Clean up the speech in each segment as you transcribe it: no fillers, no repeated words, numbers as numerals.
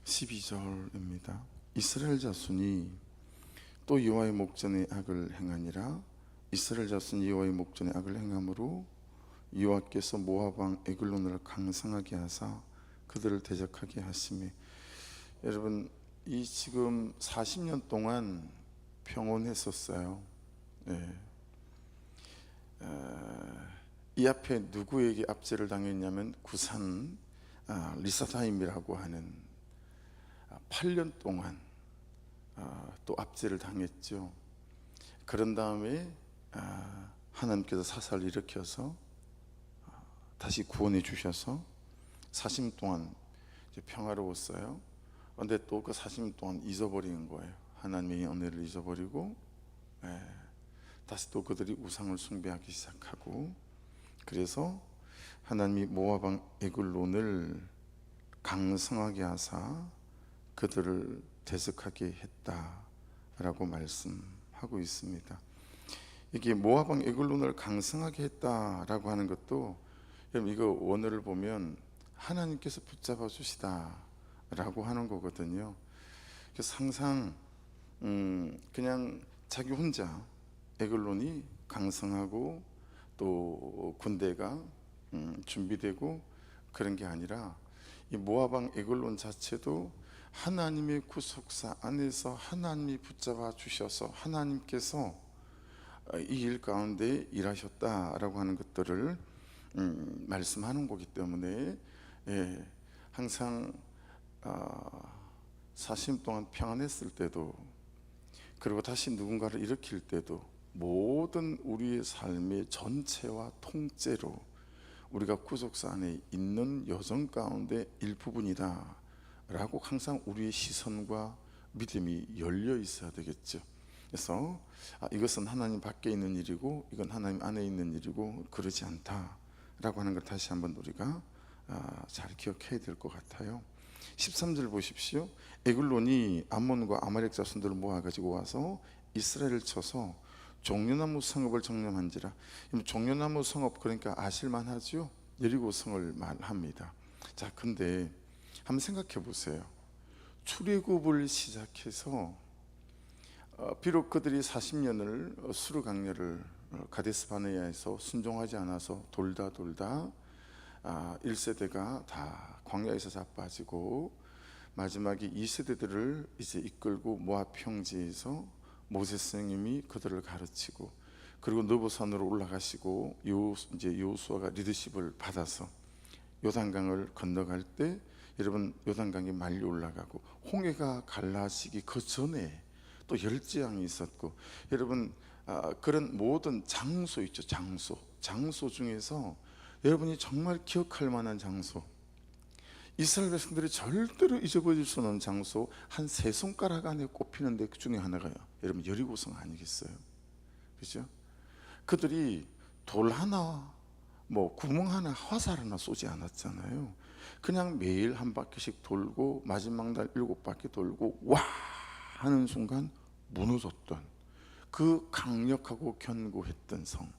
12절입니다. 이스라엘 자손이 또 여호와의 목전에 악을 행하니라. 이스라엘 자손이 여호와의 목전에 악을 행함으로 여호와께서 모압 왕 에글론을 강성하게 하사 그들을 대적하게 하시매. 여러분, 이 지금 40년 동안 평온했었어요. 이 앞에 누구에게 압제를 당했냐면 구산 리사타임이라고 하는 8년 동안 또 압제를 당했죠. 그런 다음에 하나님께서 사사를 일으켜서 다시 구원해 주셔서 40년 동안 이제 평화로웠어요. 그런데 또 그 40년 동안 잊어버리는 거예요. 하나님의 은혜를 잊어버리고 다시 또 그들이 우상을 숭배하기 시작하고, 그래서 하나님이 모압 왕 에글론을 강성하게 하사 그들을 대적하게 했다라고 말씀하고 있습니다. 이게 모압 왕 에글론을 강성하게 했다라고 하는 것도, 여러분, 이거 원어를 보면 하나님께서 붙잡아 주시다라고 하는 거거든요. 그래서 항상 그냥 자기 혼자 에글론이 강성하고 또 군대가 준비되고 그런 게 아니라, 이 모압 왕 에글론 자체도 하나님의 구속사 안에서 하나님이 붙잡아 주셔서 하나님께서 이 일 가운데 일하셨다라고 하는 것들을 말씀하는 거기 때문에 항상 40년 동안 평안했을 때도, 그리고 다시 누군가를 일으킬 때도 모든 우리의 삶의 전체와 통째로 우리가 구속사 안에 있는 여정 가운데 일부분이다 라고 항상 우리의 시선과 믿음이 열려 있어야 되겠죠. 그래서 이것은 하나님 밖에 있는 일이고 이건 하나님 안에 있는 일이고 그러지 않다 라고 하는 걸 다시 한번 우리가 잘 기억해야 될 것 같아요. 13절 보십시오. 에글론이 암몬과 아말렉 자손들을 모아가지고 와서 이스라엘을 쳐서 종려나무 성읍을 정령한지라. 종려나무 성읍, 그러니까 아실만하죠. 여리고 성을 말합니다. 자, 근데 한번 생각해 보세요. 출애굽을 시작해서 비록 그들이 40년을 수르 강렬을 가데스 바네아에서 순종하지 않아서 돌다 1세대가 다 광야에서 자빠지고, 마지막에 2세대들을 이제 이끌고 모압 평지에서 모세스 선생님이 그들을 가르치고, 그리고 느보산으로 올라가시고 이제 여호수아가 리더십을 받아서 요단강을 건너갈 때, 여러분, 요단강이 말리 올라가고 홍해가 갈라지기 그 전에 또 열지양이 있었고, 여러분, 그런 모든 장소 있죠. 장소 중에서 여러분이 정말 기억할 만한 장소, 이스라엘 백성들이 절대로 잊어버릴 수 없는 장소, 한 세 손가락 안에 꼽히는 데 그 중에 하나가요, 여러분, 여리고성 아니겠어요? 그죠? 그들이 돌 하나, 구멍 하나, 화살 하나 쏘지 않았잖아요. 그냥 매일 한 바퀴씩 돌고 마지막 날 7바퀴 돌고 와 하는 순간 무너졌던 그 강력하고 견고했던 성.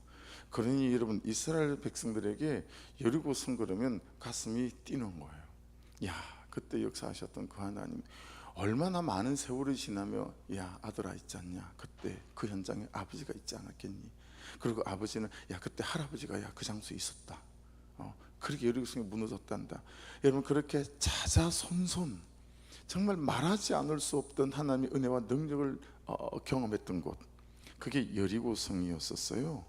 그러니 여러분, 이스라엘 백성들에게 여리고성 그러면 가슴이 뛰는 거예요. 야, 그때 역사하셨던 그 하나님, 얼마나 많은 세월이 지나며, 야 아들아 있지 않냐, 그때 그 현장에 아버지가 있지 않았겠니? 그리고 아버지는, 야 그때 할아버지가 야 그 장소에 있었다, 그렇게 여리고성이 무너졌단다. 여러분, 그렇게 자자손손 정말 말하지 않을 수 없던 하나님의 은혜와 능력을 경험했던 곳, 그게 여리고성이었었어요.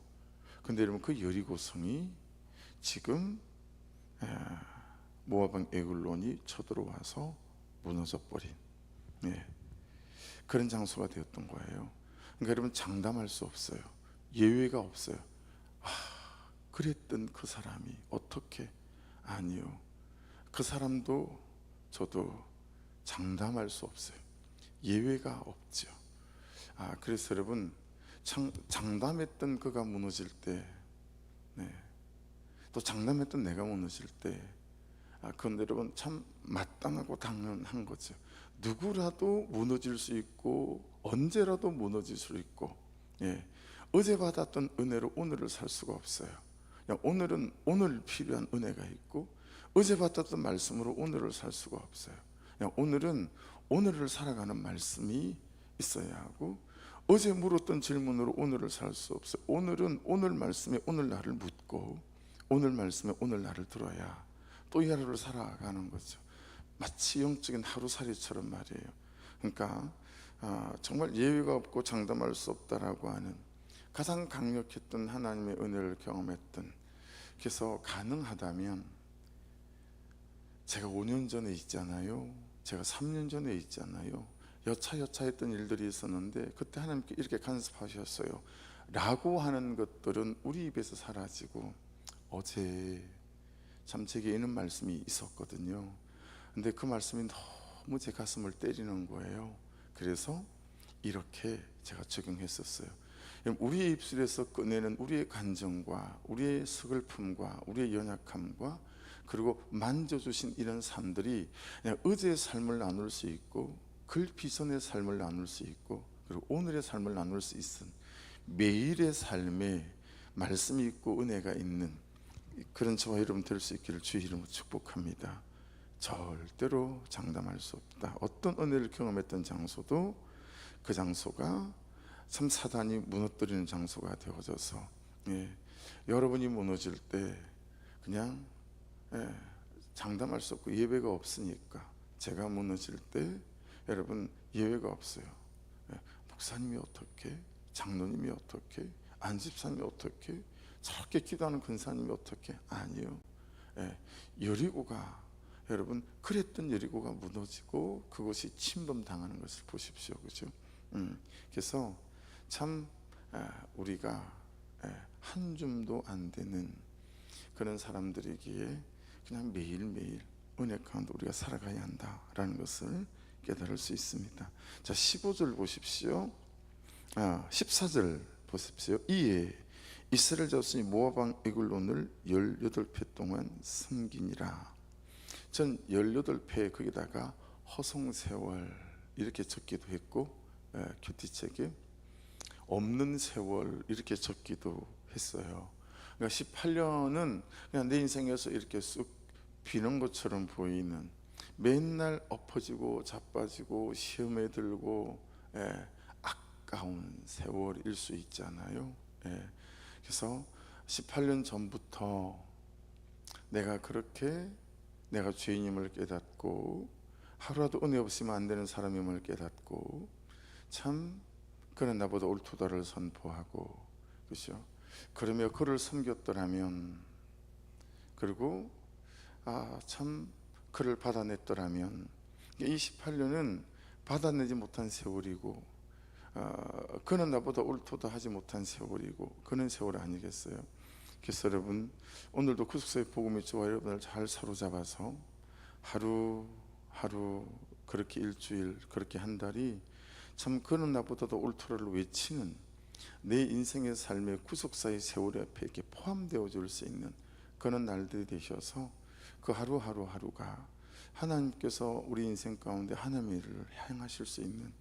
근데 여러분, 그 여리고성이 지금 모압 왕 에글론이 쳐들어와서 무너져 버린 그런 장소가 되었던 거예요. 그러니까 여러분, 장담할 수 없어요. 예외가 없어요. 그랬던 그 사람이 어떻게? 아니요, 그 사람도 저도 장담할 수 없어요. 예외가 없죠. 그래서 여러분, 장담했던 그가 무너질 때, 또 장담했던 내가 무너질 때, 그건 여러분 참 마땅하고 당연한 거죠. 누구라도 무너질 수 있고 언제라도 무너질 수 있고, 어제 받았던 은혜로 오늘을 살 수가 없어요. 오늘은 오늘 필요한 은혜가 있고, 어제 받았던 말씀으로 오늘을 살 수가 없어요. 그냥 오늘은 오늘을 살아가는 말씀이 있어야 하고, 어제 물었던 질문으로 오늘을 살 수 없어요. 오늘은 오늘 말씀에 오늘 나를 묻고, 오늘 말씀에 오늘 나를 들어야 또 이 하루를 살아가는 거죠. 마치 영적인 하루살이처럼 말이에요. 그러니까 정말 예외가 없고 장담할 수 없다라고 하는 가장 강력했던 하나님의 은혜를 경험했던, 그래서 가능하다면 제가 5년 전에 있잖아요, 제가 3년 전에 있잖아요, 여차했던 일들이 있었는데 그때 하나님께 이렇게 간섭하셨어요 라고 하는 것들은 우리 입에서 사라지고, 어제 참 제게 있는 말씀이 있었거든요. 근데 그 말씀이 너무 제 가슴을 때리는 거예요. 그래서 이렇게 제가 적용했었어요. 우리의 입술에서 꺼내는 우리의 간정과 우리의 슬픔과 우리의 연약함과 그리고 만져주신 이런 삶들이 그냥 어제의 삶을 나눌 수 있고, 글비전의 삶을 나눌 수 있고, 그리고 오늘의 삶을 나눌 수 있는 매일의 삶에 말씀이 있고 은혜가 있는 그런 저와 여러분 될 수 있기를 주의 이름으로 축복합니다. 절대로 장담할 수 없다. 어떤 은혜를 경험했던 장소도 그 장소가 참 사단이 무너뜨리는 장소가 되어져서, 여러분이 무너질 때 그냥 장담할 수 없고 예외가 없으니까, 제가 무너질 때 여러분 예외가 없어요. 목사님이 어떻게, 장로님이 어떻게, 안집사님이 어떻게, 저렇게 기도하는 근사님이 어떻게, 아니요. 여리고가, 여러분 그랬던 여리고가 무너지고 그것이 침범당하는 것을 보십시오. 그죠? 그래서 참 우리가 한 줌도 안 되는 그런 사람들이기에 그냥 매일매일 은혜 가운데 우리가 살아가야 한다라는 것을 깨달을 수 있습니다. 자, 15절 보십시오. 14절 보십시오. 이에 이스라엘 자손이 모압 왕 에글론을 18회 동안 섬기니라. 전 18회 거기다가 허송세월 이렇게 적기도 했고, 큐티책에 없는 세월 이렇게 적기도 했어요. 그러니까 18년은 그냥 내 인생에서 이렇게 쑥 비는 것처럼 보이는, 맨날 엎어지고 자빠지고 시험에 들고 아까운 세월일 수 있잖아요. 그래서 18년 전부터 내가 그렇게 내가 죄인임을 깨닫고 하루라도 은혜 없으면 안 되는 사람임을 깨닫고, 참 그는 나보다 옳도다를 선포하고, 그렇죠? 그러며 그를 섬겼더라면, 그리고 참 그를 받아냈더라면, 이 18년은 받아내지 못한 세월이고, 그는 나보다 옳도다 하지 못한 세월이고, 그는 세월 아니겠어요? 그래서 여러분 오늘도 구속사의 복음이 저와 여러분을 잘 사로잡아서 하루 그렇게 일주일, 그렇게 한 달이 참 그는 나보다도 옳도를 외치는 내 인생의 삶의 구속사의 세월에 앞에 이렇게 포함되어 줄 수 있는 그런 날들이 되셔서 그 하루하루가 하나님께서 우리 인생 가운데 하나님의 일을 행하실 수 있는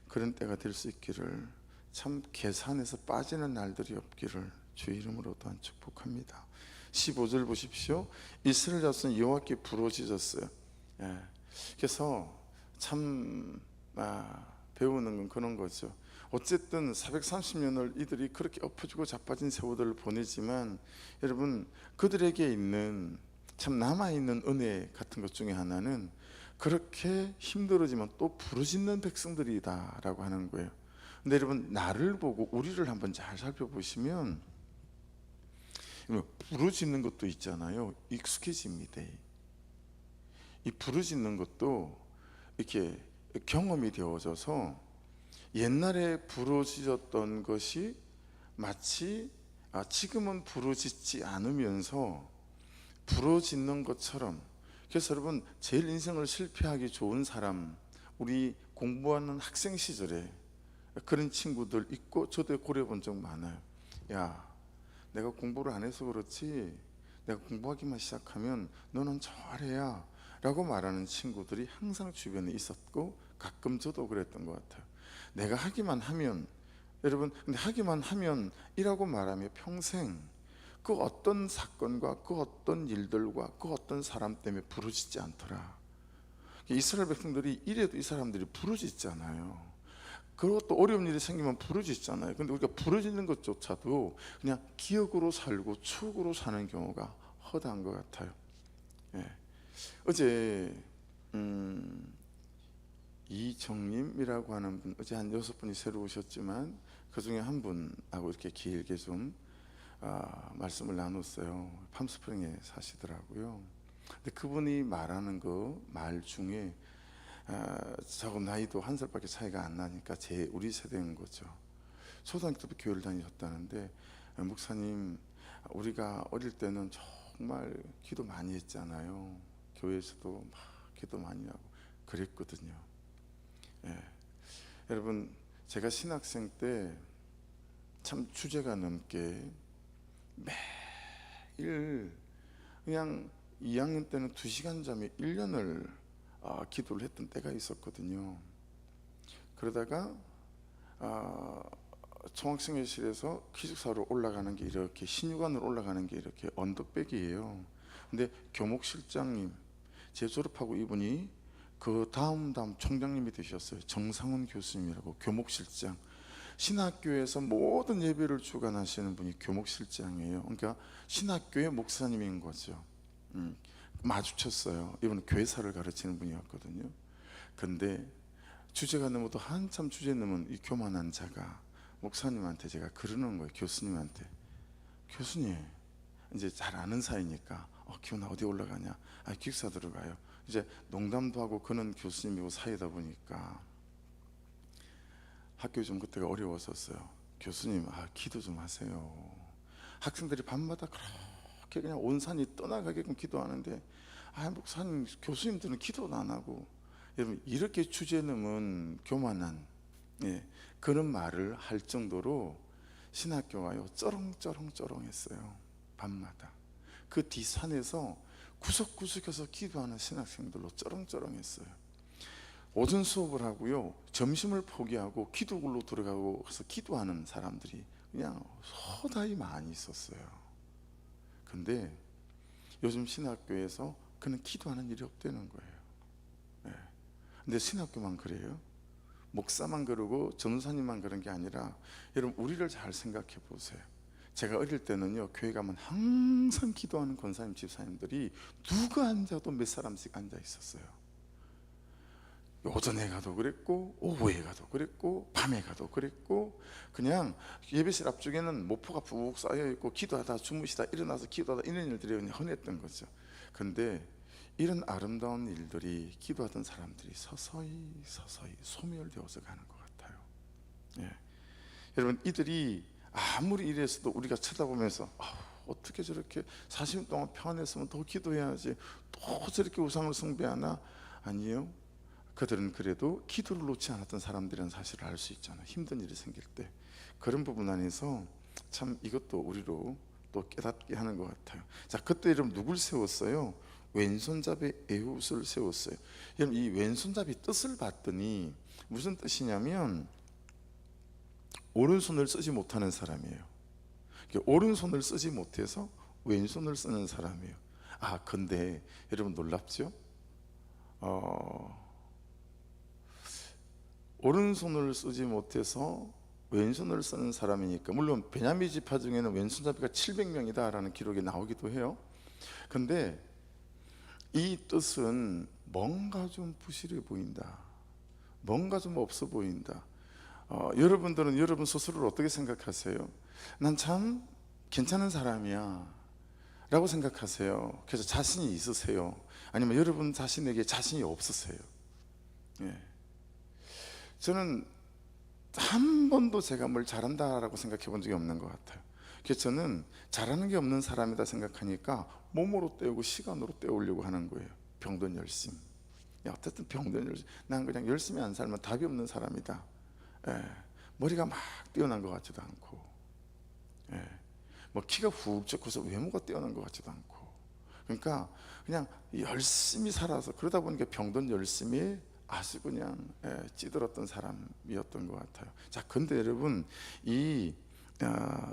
그런 때가 될 수 있기를, 참 계산에서 빠지는 날들이 없기를 주의 이름으로 또한 축복합니다. 15절 보십시오. 이스라엘 자손은 여호와께 부르짖었어요. 그래서 참 배우는 건 그런 거죠. 어쨌든 430년을 이들이 그렇게 엎어지고 자빠진 세월들을 보내지만, 여러분 그들에게 있는 참 남아있는 은혜 같은 것 중에 하나는 그렇게 힘들어지면 또 부르짖는 백성들이다 라고 하는 거예요. 근데 여러분 나를 보고 우리를 한번 잘 살펴보시면 부르짖는 것도 있잖아요. 익숙해집니다. 이 부르짖는 것도 이렇게 경험이 되어져서 옛날에 부르짖었던 것이 마치 지금은 부르짖지 않으면서 부르짖는 것처럼. 그래서 여러분 제일 인생을 실패하기 좋은 사람, 우리 공부하는 학생 시절에 그런 친구들 있고, 저도 고려해 본 적 많아요. 야, 내가 공부를 안 해서 그렇지 내가 공부하기만 시작하면 너는 잘해야 라고 말하는 친구들이 항상 주변에 있었고, 가끔 저도 그랬던 것 같아요. 내가 하기만 하면, 여러분 근데 하기만 하면 이라고 말하며 평생 그 어떤 사건과 그 어떤 일들과 그 어떤 사람 때문에 부르짖지 않더라. 이스라엘 백성들이 이래도 이 사람들이 부르짖잖아요. 그리고 또 어려운 일이 생기면 부르짖잖아요. 근데 우리가 부르짖는 것조차도 그냥 기억으로 살고 추억으로 사는 경우가 허다한 것 같아요. 예. 어제 이정님이라고 하는 분, 어제 한 6분이 새로 오셨지만 그 중에 한 분하고 이렇게 길게 좀 말씀을 나눴어요. 팜스프링에 사시더라고요. 근데 그분이 말하는 그 말 중에 저하고 나이도 한 살밖에 차이가 안 나니까 우리 세대인 거죠. 초등학교 때 교회를 다니셨다는데, 목사님, 우리가 어릴 때는 정말 기도 많이 했잖아요. 교회에서도 막 기도 많이 하고 그랬거든요. 예. 여러분, 제가 신학생 때 참 주제가 넘게 매일 그냥 2학년 때는 2시간 잠에 1년을 기도를 했던 때가 있었거든요. 그러다가 총학생회실에서 기숙사로 올라가는 게 이렇게 신유관으로 올라가는 게 이렇게 언덕백이에요. 근데 교목실장님, 제 졸업하고 이분이 그 다음 총장님이 되셨어요. 정상훈 교수님이라고, 교목실장. 신학교에서 모든 예배를 주관하시는 분이 교목실장이에요. 그러니까 신학교의 목사님인 거죠. 마주쳤어요. 이분은 교회사를 가르치는 분이었거든요. 근데 주제가 넘어도 한참 주제 넘은 이 교만한 자가 목사님한테 제가 그러는 거예요. 교수님한테, 교수님, 이제 잘 아는 사이니까 기훈아 어디 올라가냐? 기숙사 들어가요. 이제 농담도 하고 그는 교수님이고 사이다 보니까 학교 좀 그때가 어려웠었어요. 교수님, 기도 좀 하세요. 학생들이 밤마다 그렇게 그냥 온 산이 떠나가게끔 기도하는데, 목사님, 교수님들은 기도도 안 하고. 여러분, 이렇게 주제 넘은 교만한 그런 말을 할 정도로 신학교가요 쩌렁쩌렁쩌렁했어요. 밤마다 그 뒷산에서 구석구석에서 기도하는 신학생들로 쩌렁쩌렁했어요. 오전 수업을 하고요, 점심을 포기하고 기도굴로 들어가고 가서 기도하는 사람들이 그냥 서다히 많이 있었어요. 근데 요즘 신학교에서 그는 기도하는 일이 없다는 거예요. 근데 신학교만 그래요? 목사만 그러고 전도사님만 그런 게 아니라, 여러분 우리를 잘 생각해 보세요. 제가 어릴 때는요, 교회 가면 항상 기도하는 권사님 집사님들이 누가 앉아도 몇 사람씩 앉아 있었어요. 오전에 가도 그랬고, 오후에 가도 그랬고, 밤에 가도 그랬고, 그냥 예배실 앞쪽에는 모포가 푹 쌓여있고 기도하다 주무시다 일어나서 기도하다 이런 일들이 그냥 흔했던 거죠. 근데 이런 아름다운 일들이 기도하던 사람들이 서서히 소멸되어서 가는 것 같아요. 여러분, 이들이 아무리 이랬어도 우리가 쳐다보면서 어떻게 저렇게 40년 동안 평안했으면 더 기도해야지, 또 저렇게 우상을 숭배하나? 아니요, 그들은 그래도 기도를 놓지 않았던 사람들이라는 사실을 알 수 있잖아요. 힘든 일이 생길 때. 그런 부분 안에서 참 이것도 우리로 또 깨닫게 하는 것 같아요. 자, 그때 여러분 누굴 세웠어요? 왼손잡이 에훗을 세웠어요. 여러분, 이 왼손잡이 뜻을 봤더니 무슨 뜻이냐면 오른손을 쓰지 못하는 사람이에요. 오른손을 쓰지 못해서 왼손을 쓰는 사람이에요. 근데 여러분 놀랍죠? 오른손을 쓰지 못해서 왼손을 쓰는 사람이니까, 물론 베냐민 지파 중에는 왼손잡이가 700명이다 라는 기록이 나오기도 해요. 근데 이 뜻은 뭔가 좀 부실해 보인다, 뭔가 좀 없어 보인다. 여러분들은 여러분 스스로를 어떻게 생각하세요? 난 참 괜찮은 사람이야 라고 생각하세요? 그래서 자신이 있으세요? 아니면 여러분 자신에게 자신이 없으세요? 저는 한 번도 제가 뭘 잘한다라고 생각해 본 적이 없는 것 같아요. 그래서 저는 잘하는 게 없는 사람이다 생각하니까 몸으로 때우고 시간으로 때우려고 하는 거예요. 병든 열심. 어쨌든 병든 열심. 난 그냥 열심히 안 살면 답이 없는 사람이다. 머리가 막 뛰어난 것 같지도 않고, 뭐 키가 훅 커서 외모가 뛰어난 것 같지도 않고, 그러니까 그냥 열심히 살아서 그러다 보니까 병든 열심히 아주 그냥 찌들었던 사람이었던 것 같아요. 자, 근데 여러분, 이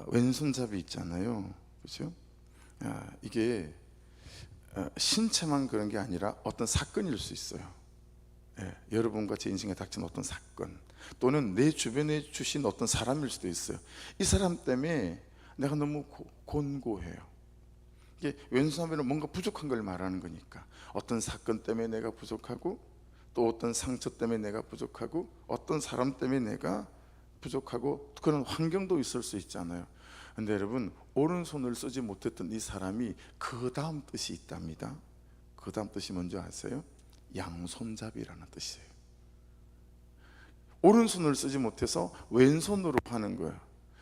왼손잡이 있잖아요, 그렇죠? 이게 신체만 그런 게 아니라 어떤 사건일 수 있어요. 여러분과 제 인생에 닥친 어떤 사건 또는 내 주변에 주신 어떤 사람일 수도 있어요. 이 사람 때문에 내가 너무 곤고해요. 이게 왼손잡이는 뭔가 부족한 걸 말하는 거니까 어떤 사건 때문에 내가 부족하고 또 어떤 상처 때문에 내가 부족하고 어떤 사람 때문에 내가 부족하고 그런 환경도 있을 수 있잖아요. 근데 여러분 오른손을 쓰지 못했던 이 사람이 그 다음 뜻이 있답니다. 그 다음 뜻이 뭔지 아세요? 양손잡이라는 뜻이에요. 오른손을 쓰지 못해서 왼손으로 하는 거예요.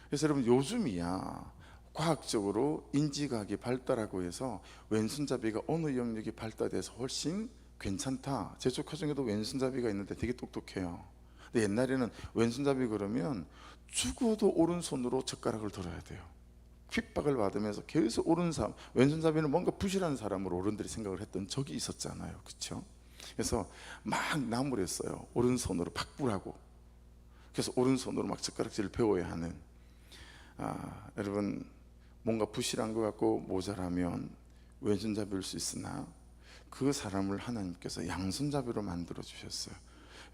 그래서 여러분 요즘이야 과학적으로 인지과학이 발달하고 해서 왼손잡이가 어느 영역이 발달돼서 훨씬 괜찮다. 제 조카 중에도 왼손잡이가 있는데 되게 똑똑해요. 근데 옛날에는 왼손잡이 그러면 죽어도 오른손으로 젓가락을 들어야 돼요. 핍박을 받으면서 계속 왼손잡이는 뭔가 부실한 사람으로 어른들이 생각을 했던 적이 있었잖아요. 그렇죠? 그래서 막 나무랬어요. 오른손으로 박불하고. 그래서 오른손으로 막 젓가락질을 배워야 하는. 여러분 뭔가 부실한 것 같고 모자라면 왼손잡이일 수 있으나 그 사람을 하나님께서 양손잡이로 만들어 주셨어요.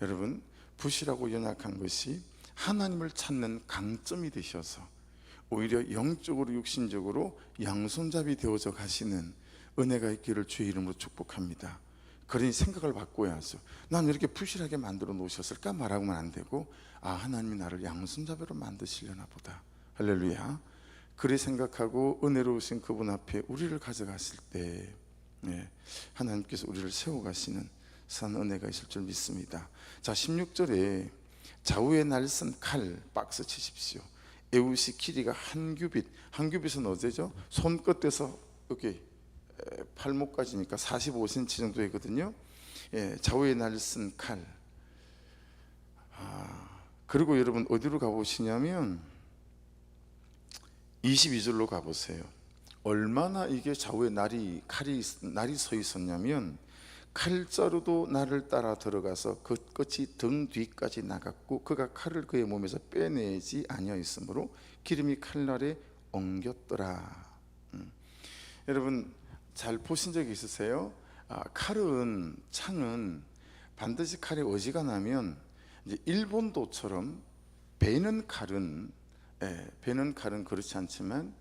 여러분 부실하고 연약한 것이 하나님을 찾는 강점이 되셔서 오히려 영적으로 육신적으로 양손잡이 되어져 가시는 은혜가 있기를 주의 이름으로 축복합니다. 그러니 생각을 바꿔야죠. 난 이렇게 부실하게 만들어 놓으셨을까 말하고만 안 되고 하나님이 나를 양손잡이로 만드시려나 보다. 할렐루야. 그리 생각하고 은혜로우신 그분 앞에 우리를 가져가실 때 하나님께서 우리를 세워가시는 산 은혜가 있을 줄 믿습니다. 자 16절에 좌우에 날선 칼 박스 치십시오. 에웃이 길이가 한 규빗, 한 규빗은 어제죠? 손끝에서 여기 팔목까지니까 45cm 정도 되거든요. 좌우에 날선 칼. 그리고 여러분 어디로 가보시냐면 22절로 가보세요. 얼마나 이게 좌우에 날이 서 있었냐면 칼자루도 날을 따라 들어가서 그 끝이 등 뒤까지 나갔고 그가 칼을 그의 몸에서 빼내지 아니하였으므로 기름이 칼날에 엉겼더라. 여러분 잘 보신 적이 있으세요? 창은 반드시 칼이 어지간하면 이제 일본도처럼 베는 칼은 그렇지 않지만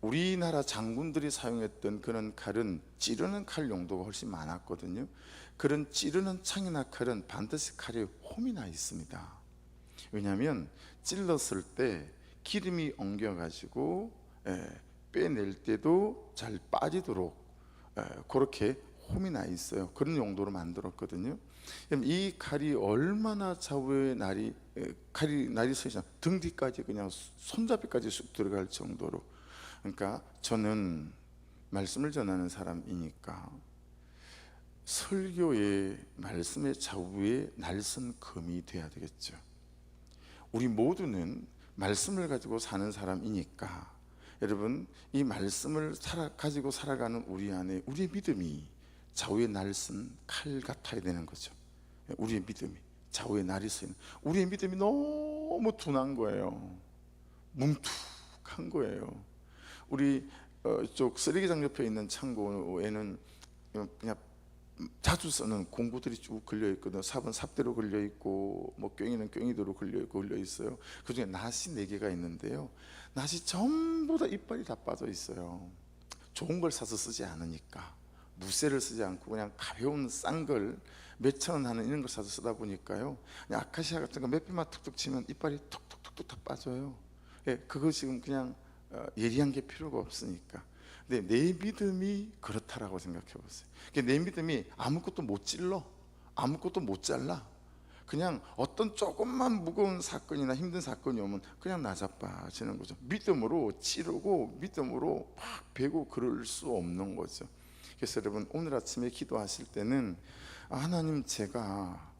우리나라 장군들이 사용했던 그런 칼은 찌르는 칼 용도가 훨씬 많았거든요. 그런 찌르는 창이나 칼은 반드시 칼에 홈이 나 있습니다. 왜냐하면 찔렀을 때 기름이 엉겨가지고 빼낼 때도 잘 빠지도록 그렇게 홈이 나 있어요. 그런 용도로 만들었거든요. 이 칼이 얼마나 좌우에 날이 서 있잖아요. 등 뒤까지 그냥 손잡이까지 쑥 들어갈 정도로. 그러니까 저는 말씀을 전하는 사람이니까 설교의 말씀의 좌우에 날선 금이 돼야 되겠죠. 우리 모두는 말씀을 가지고 사는 사람이니까 여러분 이 말씀을 가지고 살아가는 우리 안에 우리의 믿음이 좌우에 날선 칼 같아야 되는 거죠. 우리의 믿음이 좌우에 날이 서 있는 우리의 믿음이 너무 둔한 거예요. 뭉툭한 거예요. 우리 쪽 쓰레기장 옆에 있는 창고에는 그냥 자주 쓰는 공구들이 쭉 걸려 있거든요. 삽은 삽대로 걸려 있고 뭐 괭이는 괭이대로 걸려 있어요. 그 중에 낫이 4개가 있는데요. 낫이 전부 다 이빨이 다 빠져 있어요. 좋은 걸 사서 쓰지 않으니까 무쇠를 쓰지 않고 그냥 가벼운 싼 걸 몇천 원 하는 이런 걸 사서 쓰다 보니까요. 그냥 아카시아 같은 거 몇 개만 툭툭 치면 이빨이 툭툭툭툭 다 빠져요. 그거 지금 그냥 예리한 게 필요가 없으니까. 근데 내 믿음이 그렇다라고 생각해 보세요. 내 믿음이 아무것도 못 찔러, 아무것도 못 잘라. 그냥 어떤 조금만 무거운 사건이나 힘든 사건이 오면 그냥 나자빠지는 거죠. 믿음으로 찌르고 믿음으로 막 베고 그럴 수 없는 거죠. 그래서 여러분 오늘 아침에 기도하실 때는 하나님 제가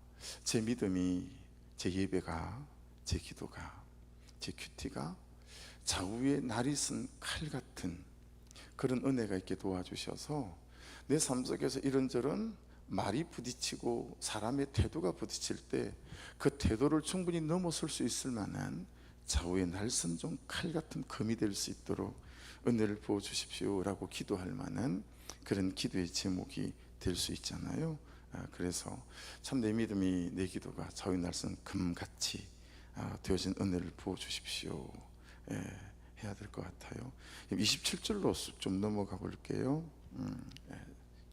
제 믿음이 제 예배가 제 기도가 제 큐티가 좌우에 날이 쓴 칼 같은 그런 은혜가 있게 도와주셔서 내 삶 속에서 이런저런 말이 부딪히고 사람의 태도가 부딪힐 때 그 태도를 충분히 넘어설 수 있을 만한 좌우에 날선 좀 칼 같은 금이 될 수 있도록 은혜를 부어주십시오 라고 기도할 만한 그런 기도의 제목이 될 수 있잖아요. 그래서 참 내 믿음이 내 기도가 저희 날선 금같이 되어진 은혜를 부어 주십시오. 해야 될 것 같아요. 27절로 좀 넘어가 볼게요.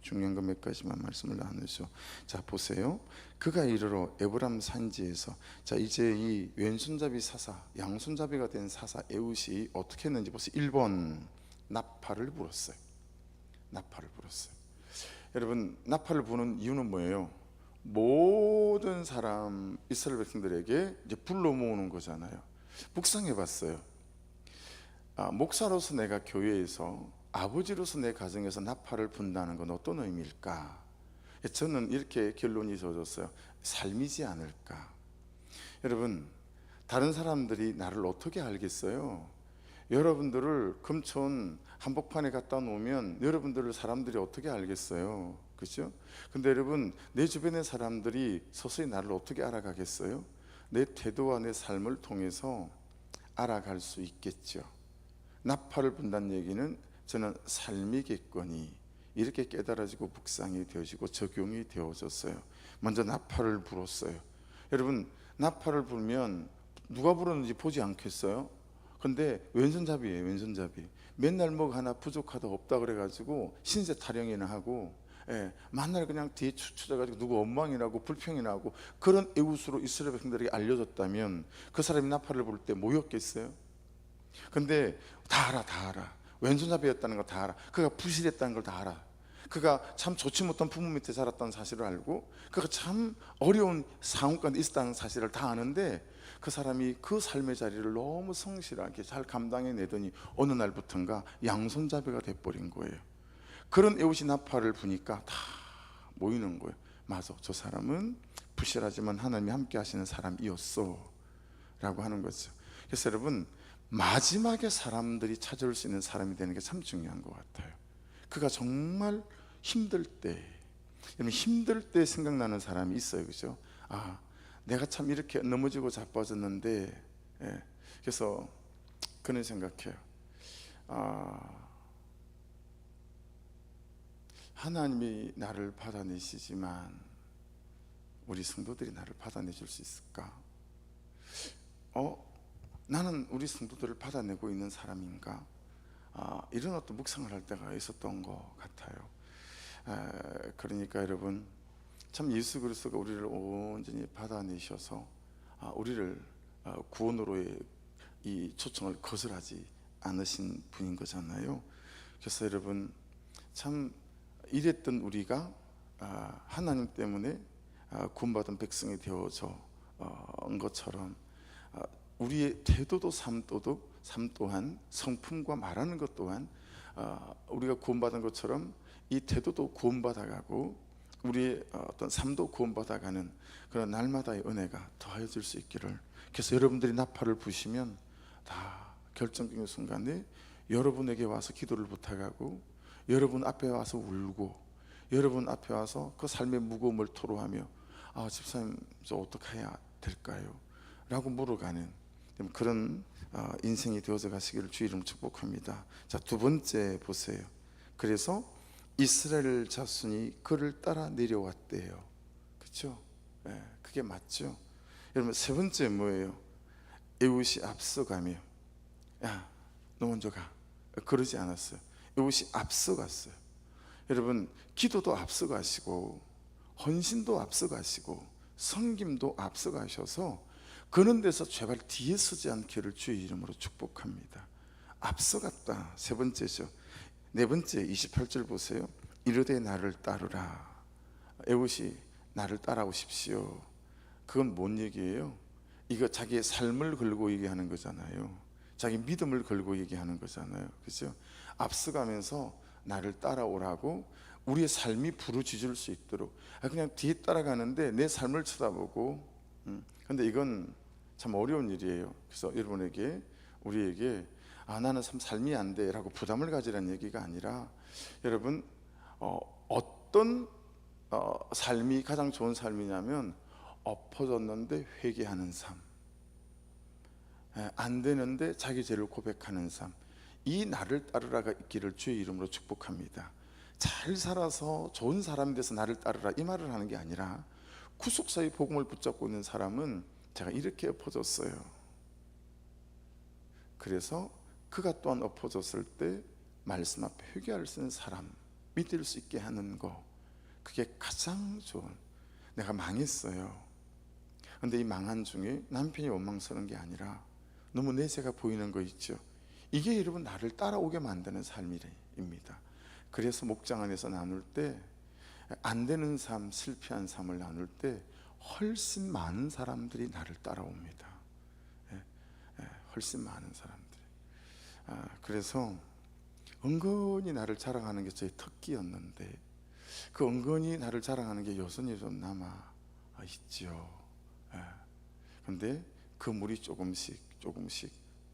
중요한 것 몇 가지만 말씀을 나누죠. 자, 보세요. 그가 이르러 에브람 산지에서, 자, 이제 이 왼손잡이 사사, 양손잡이가 된 사사 에웃이 어떻게 했는지 보세요. 1번, 나팔을 불었어요. 나팔을 불었어요. 여러분, 나팔을 부는 이유는 뭐예요? 모든 사람 이스라엘 백성들에게 이제 불러 모으는 거잖아요. 묵상해 봤어요. 목사로서 내가 교회에서, 아버지로서 내 가정에서 나팔을 분다는 건 어떤 의미일까? 저는 이렇게 결론이 져졌어요. 삶이지 않을까? 여러분, 다른 사람들이 나를 어떻게 알겠어요? 여러분들을 금촌 한복판에 갖다 놓으면 여러분들을 사람들이 어떻게 알겠어요? 그렇죠? 근데 여러분, 내 주변의 사람들이 서서히 나를 어떻게 알아가겠어요? 내 태도와 내 삶을 통해서 알아갈 수 있겠죠. 나팔을 분다는 얘기는 저는 삶이겠거니 이렇게 깨달아지고 묵상이 되어지고 적용이 되어졌어요. 먼저 나팔을 불었어요. 여러분, 나팔을 불면 누가 부르는지 보지 않겠어요? 근데 왼손잡이에요. 왼손잡이. 맨날 뭐 하나 부족하다 없다 그래가지고 신세 타령이나 하고, 만날 그냥 뒤에 추쳐져가지고 누구 원망이나고 불평이나 하고, 그런 에웃으로 이스라엘 백성들에게 알려졌다면 그 사람이 나팔을 부를 때 뭐였겠어요? 근데 다 알아, 다 알아. 왼손잡이였다는 거 다 알아. 그가 부실했다는 걸 다 알아. 그가 참 좋지 못한 부모 밑에 자랐다는 사실을 알고, 그가 참 어려운 상황 가운데 있었다는 사실을 다 아는데, 그 사람이 그 삶의 자리를 너무 성실하게 잘 감당해내더니 어느 날부턴가 양손잡이가 돼버린 거예요. 그런 에웃이 나팔을 부니까 다 모이는 거예요. 맞아, 저 사람은 부실하지만 하나님이 함께 하시는 사람이었어 라고 하는 거죠. 그래서 여러분, 마지막에 사람들이 찾아올 수 있는 사람이 되는 게 참 중요한 것 같아요. 그가 정말 힘들 때, 여러분, 힘들 때 생각나는 사람이 있어요. 그죠? 내가 참 이렇게 넘어지고 자빠졌는데, 그래서 그는 생각해요. 하나님이 나를 받아내시지만 우리 성도들이 나를 받아내줄 수 있을까? 나는 우리 성도들을 받아내고 있는 사람인가? 이런 어떤 묵상을 할 때가 있었던 것 같아요. 그러니까 여러분, 참 예수 그리스도가 우리를 온전히 받아내셔서 우리를 구원으로의 이 초청을 거절하지 않으신 분인 거잖아요. 그래서 여러분, 참 이랬던 우리가 하나님 때문에 구원받은 백성이 되어져 온 것처럼, 우리의 태도도 삶 또한, 성품과 말하는 것 또한 우리가 구원받은 것처럼 이 태도도 구원받아가고 우리의 어떤 삶도 구원받아가는 그런 날마다의 은혜가 더해질 수 있기를. 그래서 여러분들이 나팔을 부시면 다 결정적인 순간에 여러분에게 와서 기도를 부탁하고, 여러분 앞에 와서 울고, 여러분 앞에 와서 그 삶의 무거움을 토로하며, 집사님 저 어떻게 해야 될까요? 라고 물어가는 그런 인생이 되어져 가시기를 주의 이름으로 축복합니다. 자, 두 번째 보세요. 그래서 이스라엘 자손이 그를 따라 내려왔대요. 그렇죠? 그게 맞죠? 여러분, 세 번째 뭐예요? 에웃이 앞서가며, 야, 너 먼저 가. 그러지 않았어요. 에웃이 앞서갔어요. 여러분, 기도도 앞서가시고 헌신도 앞서가시고 섬김도 앞서가셔서 그런 데서 제발 뒤에 서지 않기를 주의 이름으로 축복합니다. 앞서갔다, 세 번째죠. 네 번째 28절 보세요. 이르되 나를 따르라. 에웃이 나를 따라오십시오. 그건 뭔 얘기예요? 이거 자기의 삶을 걸고 얘기하는 거잖아요. 자기 믿음을 걸고 얘기하는 거잖아요. 그렇죠? 앞서가면서 나를 따라오라고 우리의 삶이 부르짖을 수 있도록. 그냥 뒤에 따라가는데 내 삶을 쳐다보고, 근데 이건 참 어려운 일이에요. 그래서 여러분에게, 우리에게 나는 참 삶이 안 돼 라고 부담을 가지라는 얘기가 아니라, 여러분, 어떤 삶이 가장 좋은 삶이냐면 엎어졌는데 회개하는 삶, 안 되는데 자기 죄를 고백하는 삶, 이 나를 따르라가 있기를 주의 이름으로 축복합니다. 잘 살아서 좋은 사람이 돼서 나를 따르라 이 말을 하는 게 아니라 구속사의 복음을 붙잡고 있는 사람은 제가 이렇게 엎어졌어요. 그래서 그가 또한 엎어졌을 때 말씀 앞에 회개할 수 있는 사람, 믿을 수 있게 하는 거, 그게 가장 좋은. 내가 망했어요. 근데 이 망한 중에 남편이 원망스러운 게 아니라 너무 내세가 보이는 거 있죠. 이게 여러분 나를 따라오게 만드는 삶입니다. 그래서 목장 안에서 나눌 때 안 되는 삶, 실패한 삶을 나눌 때 훨씬 많은 사람들이 나를 따라옵니다. 훨씬 많은 사람들이. 그래서 은근히 나를 자랑하는 게 저의 특기였는데 그 은근히 나를 자랑하는 게 여전히 좀 남아 있죠. 근데 그 물이 조금씩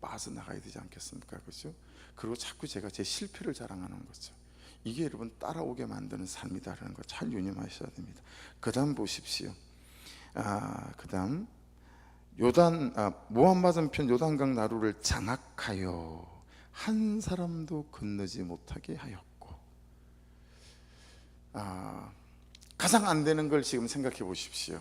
빠져나가야 되지 않겠습니까? 그렇죠? 그리고 자꾸 제가 제 실패를 자랑하는 거죠. 이게 여러분 따라오게 만드는 삶이다라는 거 잘 유념하셔야 됩니다. 그 다음 보십시오. 그 다음 모압 맞은편 요단강 나루를 장악하여 한 사람도 건너지 못하게 하였고. 가장 안 되는 걸 지금 생각해 보십시오.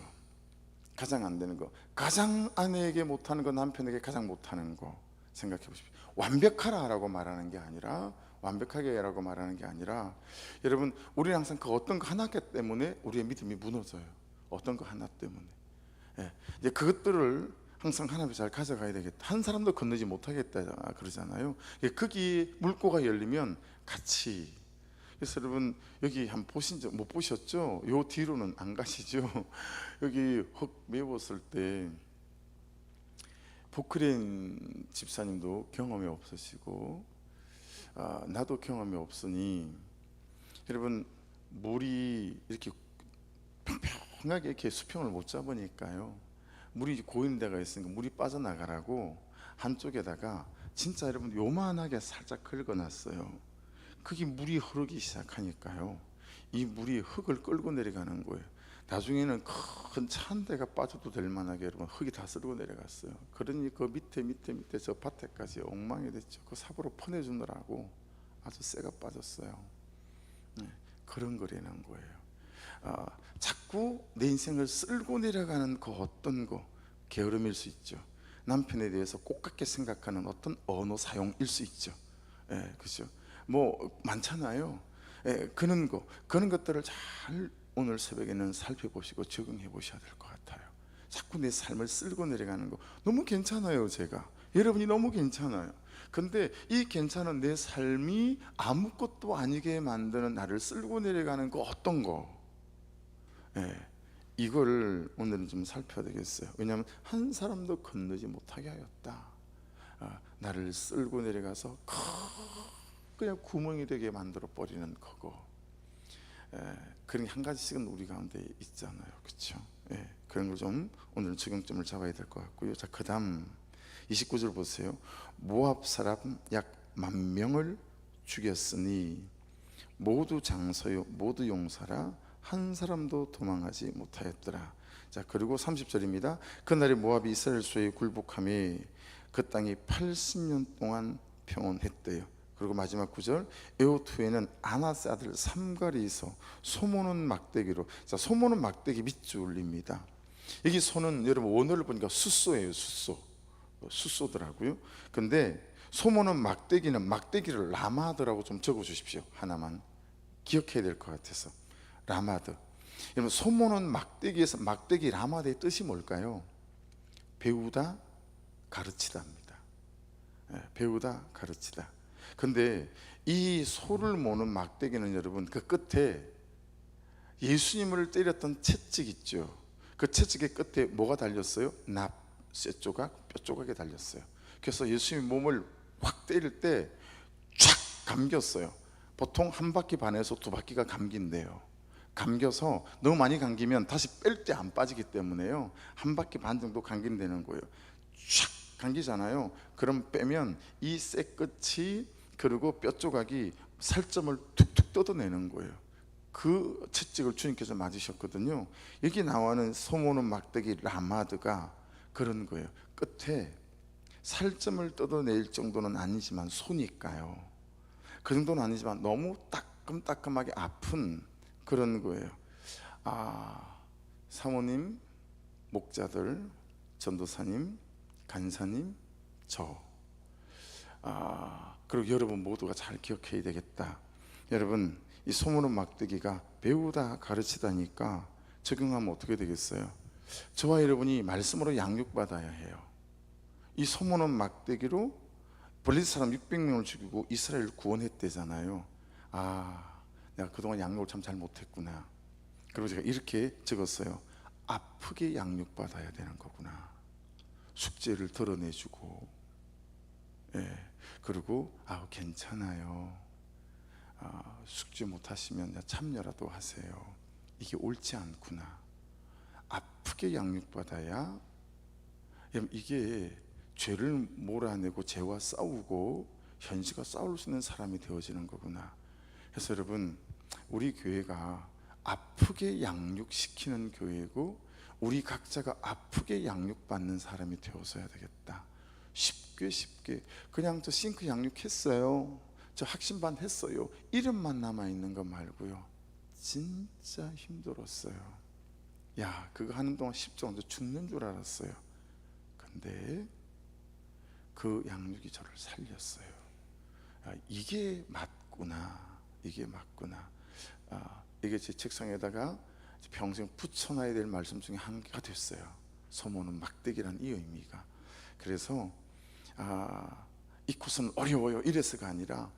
가장 안 되는 거, 가장 아내에게 못하는 거, 남편에게 가장 못하는 거 생각해 보십시오. 완벽하라라고 말하는 게 아니라, 완벽하게라고 말하는 게 아니라, 여러분 우리는 항상 그 어떤 거 하나 때문에 우리의 믿음이 무너져요. 어떤 거 하나 때문에. 이제 그것들을 항상 하나님이 잘 가져가야 되겠다. 한 사람도 건너지 못하겠다 그러잖아요. 거기 물꼬가 열리면 같이. 그래서 여러분 여기 한번 보신 적 못 보셨죠? 요 뒤로는 안 가시죠? 여기 흙 메웠을 때 포크레인 집사님도 경험이 없으시고 나도 경험이 없으니, 여러분 물이 이렇게 평평하게 이렇게 수평을 못 잡으니까요, 물이 고이는 데가 있으니까 물이 빠져나가라고 한쪽에다가 진짜 여러분 요만하게 살짝 긁어놨어요. 그게 물이 흐르기 시작하니까요, 이 물이 흙을 끌고 내려가는 거예요. 나중에는 큰 차 한 대가 빠져도 될 만하게 여러분 흙이 다 쓸고 내려갔어요. 그러니 그 밑에 저 밭에까지 엉망이 됐죠. 그 삽으로 퍼내주느라고 아주 쇠가 빠졌어요. 그런 거라는 거예요. 자꾸 내 인생을 쓸고 내려가는 그 어떤 거, 게으름일 수 있죠. 남편에 대해서 꽃같게 생각하는 어떤 언어 사용일 수 있죠. 그죠? 뭐 많잖아요. 그런 것들을 잘 오늘 새벽에는 살펴보시고 적응해 보셔야 될 것 같아요. 자꾸 내 삶을 쓸고 내려가는 거 너무 괜찮아요. 제가 여러분이 너무 괜찮아요. 근데 이 괜찮은 내 삶이 아무것도 아니게 만드는 나를 쓸고 내려가는 거 어떤 거, 이거를 오늘은 좀 살펴야 되겠어요. 왜냐하면 한 사람도 건너지 못하게 하였다. 나를 쓸고 내려가서 그냥 구멍이 되게 만들어 버리는 거고. 그런 게 한 가지씩은 우리 가운데 있잖아요. 그렇죠? 그런 걸 좀 오늘은 적용점을 잡아야 될 것 같고요. 자, 그 다음 29절 보세요. 모압 사람 약 10,000명을 죽였으니 모두 장서요 모두 용사라 한 사람도 도망하지 못하였더라. 자, 그리고 30절입니다. 그날에 모압이 이스라엘 수에 굴복함에 그 땅이 80년 동안 평온했대요. 그리고 마지막 9절, 에옷 후에는 아나스 아들 삼가리에서 소모는 막대기로. 자, 소모는 막대기 밑줄입니다. 여기 소는 여러분 원어를 보니까 숫소예요. 숫소더라고요. 근데 소모는 막대기를 라마드라고 좀 적어 주십시오. 하나만 기억해야 될 것 같아서. 라마드. 여러분 소모는 막대기에서 막대기 라마드의 뜻이 뭘까요? 배우다, 가르치다입니다. 배우다, 가르치다. 근데 이 소를 모는 막대기는 여러분 그 끝에 예수님을 때렸던 채찍 있죠. 그 채찍의 끝에 뭐가 달렸어요? 쇠조각, 뼈조각이 달렸어요. 그래서 예수님 몸을 확 때릴 때 쫙 감겼어요. 보통 한 바퀴 반에서 두 바퀴가 감긴대요. 감겨서 너무 많이 감기면 다시 뺄 때 안 빠지기 때문에요, 한 바퀴 반 정도 감긴다는 거예요. 쫙 감기잖아요. 그럼 빼면 이 쇠 끝이 그리고 뼈 조각이 살점을 툭툭 뜯어내는 거예요. 그 채찍을 주님께서 맞으셨거든요. 여기 나와는 소모는 막대기 라마드가 그런 거예요. 끝에 살점을 뜯어낼 정도는 아니지만 소니까요. 그 정도는 아니지만 너무 딱 따끔따끔하게 아픈 그런 거예요. 사모님, 목자들, 전도사님, 간사님, 저 그리고 여러분 모두가 잘 기억해야 되겠다. 여러분, 이 소문은 막대기가 배우다 가르치다니까 적용하면 어떻게 되겠어요? 저와 여러분이 말씀으로 양육받아야 해요. 이 소문은 막대기로 블레셋 사람 600명을 죽이고 이스라엘을 구원했대잖아요. 내가 그동안 양육을 참 잘 못했구나. 그리고 제가 이렇게 적었어요. 아프게 양육받아야 되는 거구나. 숙제를 덜어내주고, 그리고 괜찮아요. 숙제 못하시면 참여라도 하세요. 이게 옳지 않구나. 아프게 양육받아야, 이게 죄를 몰아내고 죄와 싸우고 현실과 싸울 수 있는 사람이 되어지는 거구나. 그래서 여러분, 우리 교회가 아프게 양육시키는 교회고 우리 각자가 아프게 양육받는 사람이 되어서야 되겠다. 쉽게 그냥 저 싱크 양육했어요, 저 학신반 했어요, 이름만 남아있는 거 말고요. 진짜 힘들었어요. 그거 하는 동안 10조 죽는 줄 알았어요. 근데 그 양육이 저를 살렸어요. 이게 맞구나. 이게 제 책상에다가 평생 붙여놔야 될 말씀 중에 한 개가 됐어요. 소문은 막대기란 이 의미가. 그래서 이 코스는 어려워요 이래서가 아니라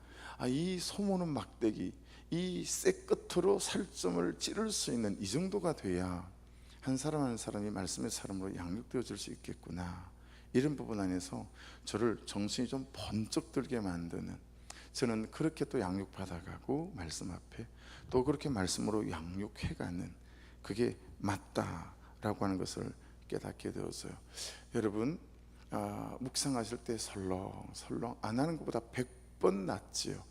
이 소문은 막대기, 이 쇠 끝으로 살점을 찌를 수 있는 이 정도가 돼야 한 사람 한 사람이 말씀의 사람으로 양육되어질 수 있겠구나. 이런 부분 안에서 저를 정신이 좀 번쩍 들게 만드는, 저는 그렇게 또 양육받아가고 말씀 앞에 또 그렇게 말씀으로 양육해가는, 그게 맞다라고 하는 것을 깨닫게 되었어요. 여러분, 묵상하실 때 설렁설렁 안 하는 것보다 100번 낫지요.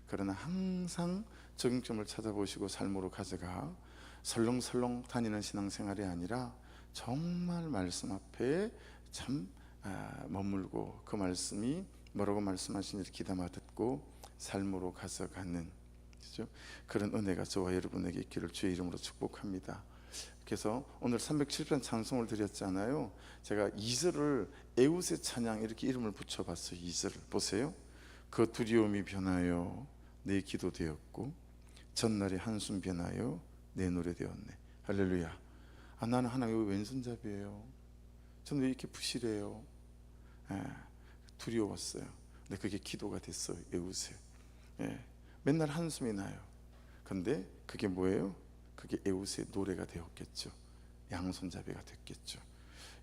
그러나 항상 적용점을 찾아보시고 삶으로 가져가 설렁설렁 다니는 신앙생활이 아니라 정말 말씀 앞에 참 머물고 그 말씀이 뭐라고 말씀하시는지 귀담아 듣고 삶으로 가져가는, 그렇죠? 그런 은혜가 저와 여러분에게 있기를 주의 이름으로 축복합니다. 그래서 오늘 370편 찬송을 드렸잖아요. 제가 2절을 에웃의 찬양 이렇게 이름을 붙여봤어요. 2절을 보세요. 그 두려움이 변하여 내 기도 되었고 전날의 한숨 변하여 내 노래 되었네. 할렐루야. 나는 하나님의 왼손잡이에요. 저는 왜 이렇게 부실해요? 두려웠어요. 근데 그게 기도가 됐어요. 에웃에. 맨날 한숨이 나요. 근데 그게 뭐예요? 그게 에웃의 노래가 되었겠죠. 양손잡이가 됐겠죠.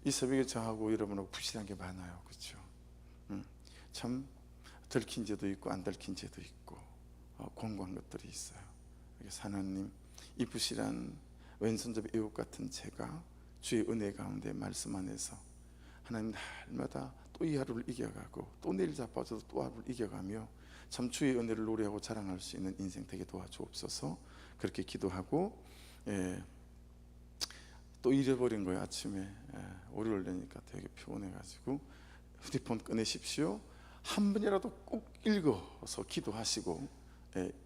이 새벽에 저하고 여러분하고 부실한 게 많아요. 그렇죠? 참 들킨 죄도 있고 안 들킨 죄도 있고 공고한 것들이 있어요. 그래서 하나님, 이 부실한 왼손잡이 에웃 같은 제가 주의 은혜 가운데 말씀 안에서 하나님 날마다 또 이 하루를 이겨가고 또 내일 자빠져도 또 하루를 이겨가며 참 주의 은혜를 노래하고 자랑할 수 있는 인생 되게 도와주옵소서. 그렇게 기도하고 또 잃어버린 거예요. 아침에 월요일 되니까 되게 피곤해가지고 휴대폰 꺼내십시오. 한 번이라도 꼭 읽어서 기도하시고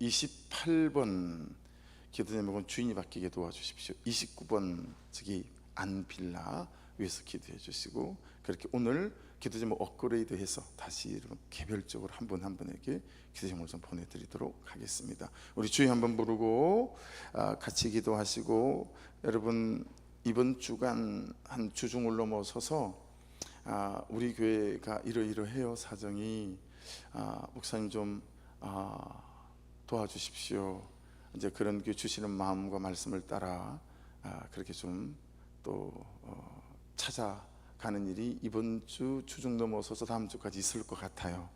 28번 기도 제목은 주인이 바뀌게 도와주십시오. 29번 저기 안빌라 위해서 기도해 주시고, 그렇게 오늘 기도 제목 업그레이드해서 다시 여러분 개별적으로 한 분 한 분에게 기도 제목을 좀 보내드리도록 하겠습니다. 우리 주의 한번 부르고 같이 기도하시고, 여러분 이번 주간 한 주중을 넘어서서 우리 교회가 이러이러해요 사정이, 목사님 좀 도와주십시오. 이제 그런 게 주시는 마음과 말씀을 따라 그렇게 좀 또 찾아가는 일이 이번 주 주중 넘어서서 다음 주까지 있을 것 같아요.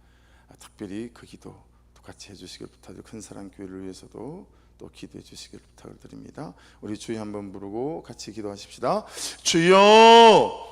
특별히 그 기도 똑같이 해주시길 부탁드리고 큰 사랑 교회를 위해서도 또 기도해 주시길 부탁을 드립니다. 우리 주여 한번 부르고 같이 기도하십시다. 주여